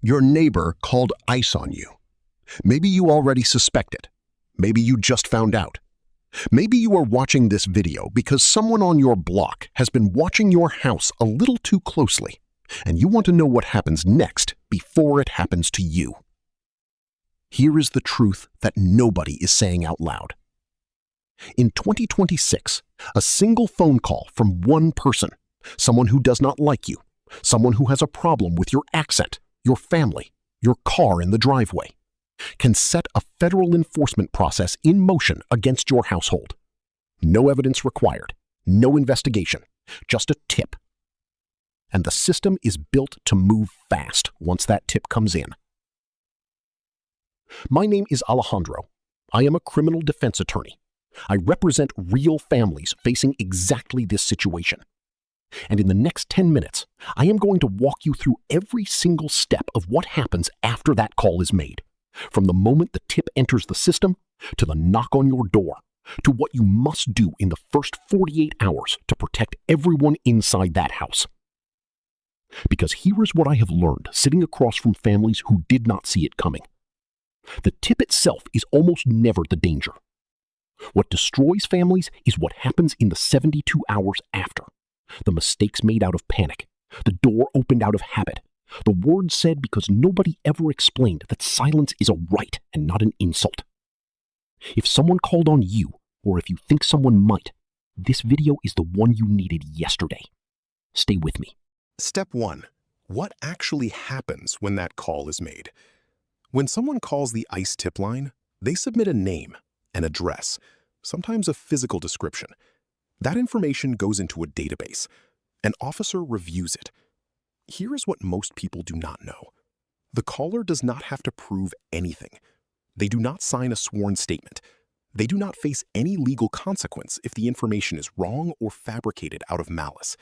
Your neighbor called ICE on you. Maybe you already suspect it. Maybe you just found out. Maybe you are watching this video because someone on your block has been watching your house a little too closely, and you want to know what happens next before it happens to you. Here is the truth that nobody is saying out loud. In 2026, a single phone call from one person, someone who does not like you, someone who has a problem with your accent, your family, your car in the driveway, can set a federal enforcement process in motion against your household. No evidence required, no investigation, just a tip. And the system is built to move fast once that tip comes in. My name is Alejandro. I am a criminal defense attorney. I represent real families facing exactly this situation. And in the next 10 minutes, I am going to walk you through every single step of what happens after that call is made. From the moment the tip enters the system, to the knock on your door, to what you must do in the first 48 hours to protect everyone inside that house. Because here is what I have learned sitting across from families who did not see it coming. The tip itself is almost never the danger. What destroys families is what happens in the 72 hours after. The mistakes made out of panic, the door opened out of habit, the words said because nobody ever explained that silence is a right and not an insult. If someone called on you, or if you think someone might, this video is the one you needed yesterday. Stay with me. Step 1. What actually happens when that call is made? When someone calls the ICE tip line, they submit a name, an address, sometimes a physical description. That information goes into a database. An officer reviews it. Here is what most people do not know. The caller does not have to prove anything. They do not sign a sworn statement. They do not face any legal consequence if the information is wrong or fabricated out of malice.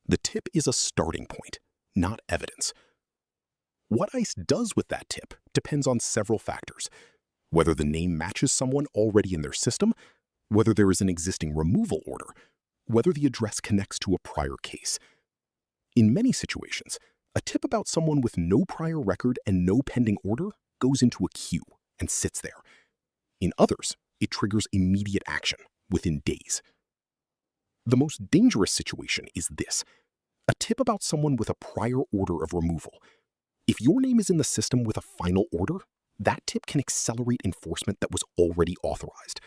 The tip is a starting point, not evidence. What ICE does with that tip depends on several factors. Whether the name matches someone already in their system, whether there is an existing removal order, whether the address connects to a prior case. In many situations, a tip about someone with no prior record and no pending order goes into a queue and sits there. In others, it triggers immediate action within days. The most dangerous situation is this: a tip about someone with a prior order of removal. If your name is in the system with a final order, that tip can accelerate enforcement that was already authorized.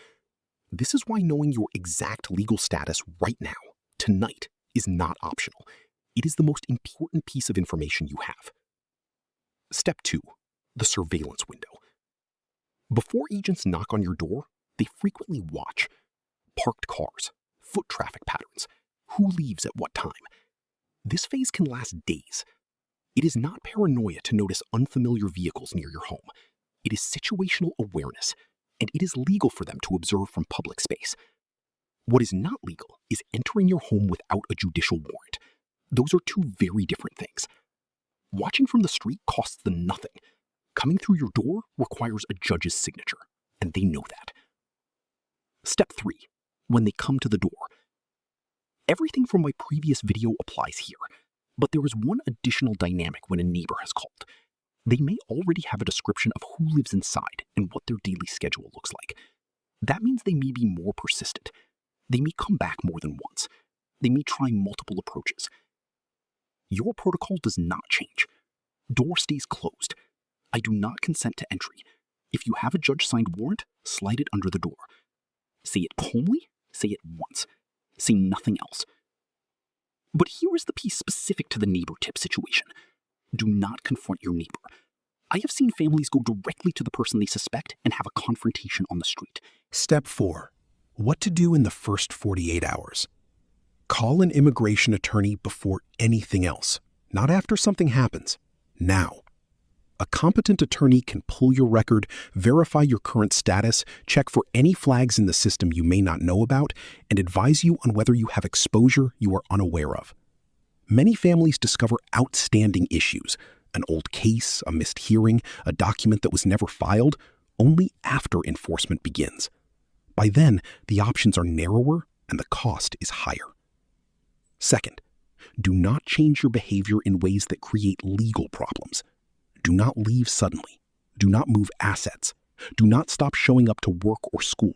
This is why knowing your exact legal status right now, tonight, is not optional. It is the most important piece of information you have. Step 2. The surveillance window. Before agents knock on your door, they frequently watch parked cars, foot traffic patterns, who leaves at what time. This phase can last days. It is not paranoia to notice unfamiliar vehicles near your home. It is situational awareness, and it is legal for them to observe from public space. What is not legal is entering your home without a judicial warrant. Those are two very different things. Watching from the street costs them nothing. Coming through your door requires a judge's signature, and they know that. Step 3. When they come to the door. Everything from my previous video applies here, but there is one additional dynamic when a neighbor has called. They may already have a description of who lives inside and what their daily schedule looks like. That means they may be more persistent. They may come back more than once. They may try multiple approaches. Your protocol does not change. Door stays closed. I do not consent to entry. If you have a judge-signed warrant, slide it under the door. Say it calmly, say it once. Say nothing else. But here is the piece specific to the neighbor tip situation. Do not confront your neighbor. I have seen families go directly to the person they suspect and have a confrontation on the street. Step 4. What to do in the first 48 hours. Call an immigration attorney before anything else, not after something happens. Now. A competent attorney can pull your record, verify your current status, check for any flags in the system you may not know about, and advise you on whether you have exposure you are unaware of. Many families discover outstanding issues, an old case, a missed hearing, a document that was never filed, only after enforcement begins. By then, the options are narrower and the cost is higher. Second, do not change your behavior in ways that create legal problems. Do not leave suddenly. Do not move assets. Do not stop showing up to work or school.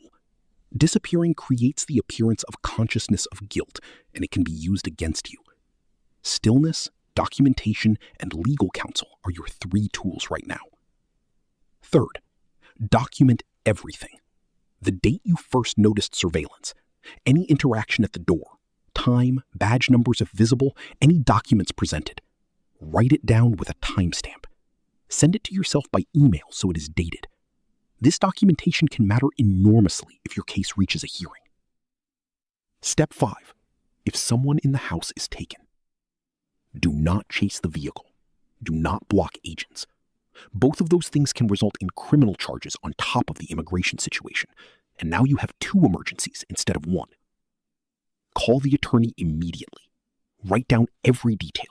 Disappearing creates the appearance of consciousness of guilt, and it can be used against you. Stillness, documentation, and legal counsel are your 3 tools right now. Third, document everything. The date you first noticed surveillance, any interaction at the door, time, badge numbers if visible, any documents presented. Write it down with a timestamp. Send it to yourself by email so it is dated. This documentation can matter enormously if your case reaches a hearing. Step 5. If someone in the house is taken, do not chase the vehicle. Do not block agents. Both of those things can result in criminal charges on top of the immigration situation, and now you have 2 emergencies instead of 1. Call the attorney immediately. Write down every detail.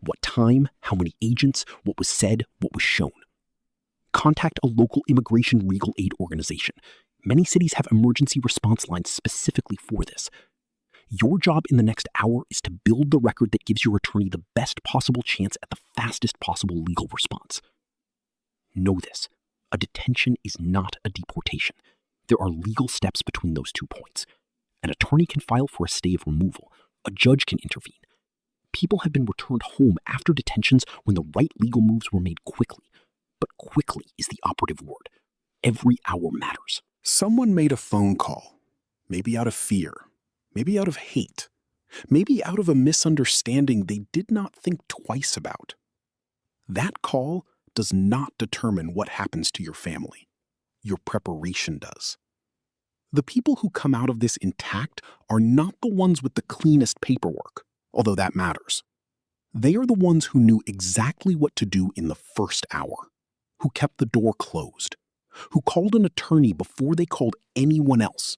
What time, how many agents, what was said, what was shown. Contact a local immigration legal aid organization. Many cities have emergency response lines specifically for this. Your job in the next hour is to build the record that gives your attorney the best possible chance at the fastest possible legal response. Know this, a detention is not a deportation. There are legal steps between those 2 points. An attorney can file for a stay of removal. A judge can intervene. People have been returned home after detentions when the right legal moves were made quickly. But quickly is the operative word. Every hour matters. Someone made a phone call, maybe out of fear, maybe out of hate, maybe out of a misunderstanding they did not think twice about. That call does not determine what happens to your family. Your preparation does. The people who come out of this intact are not the ones with the cleanest paperwork, although that matters. They are the ones who knew exactly what to do in the first hour, who kept the door closed, who called an attorney before they called anyone else,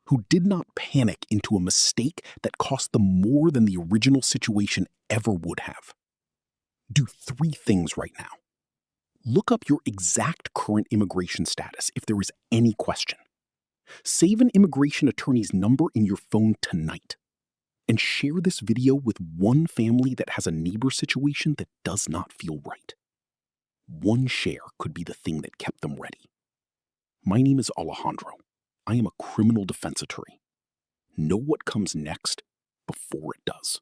who did not panic into a mistake that cost them more than the original situation ever would have. Do 3 things right now. Look up your exact current immigration status if there is any question. Save an immigration attorney's number in your phone tonight. And share this video with one family that has a neighbor situation that does not feel right. One share could be the thing that kept them ready. My name is Alejandro. I am a criminal defense attorney. Know what comes next before it does.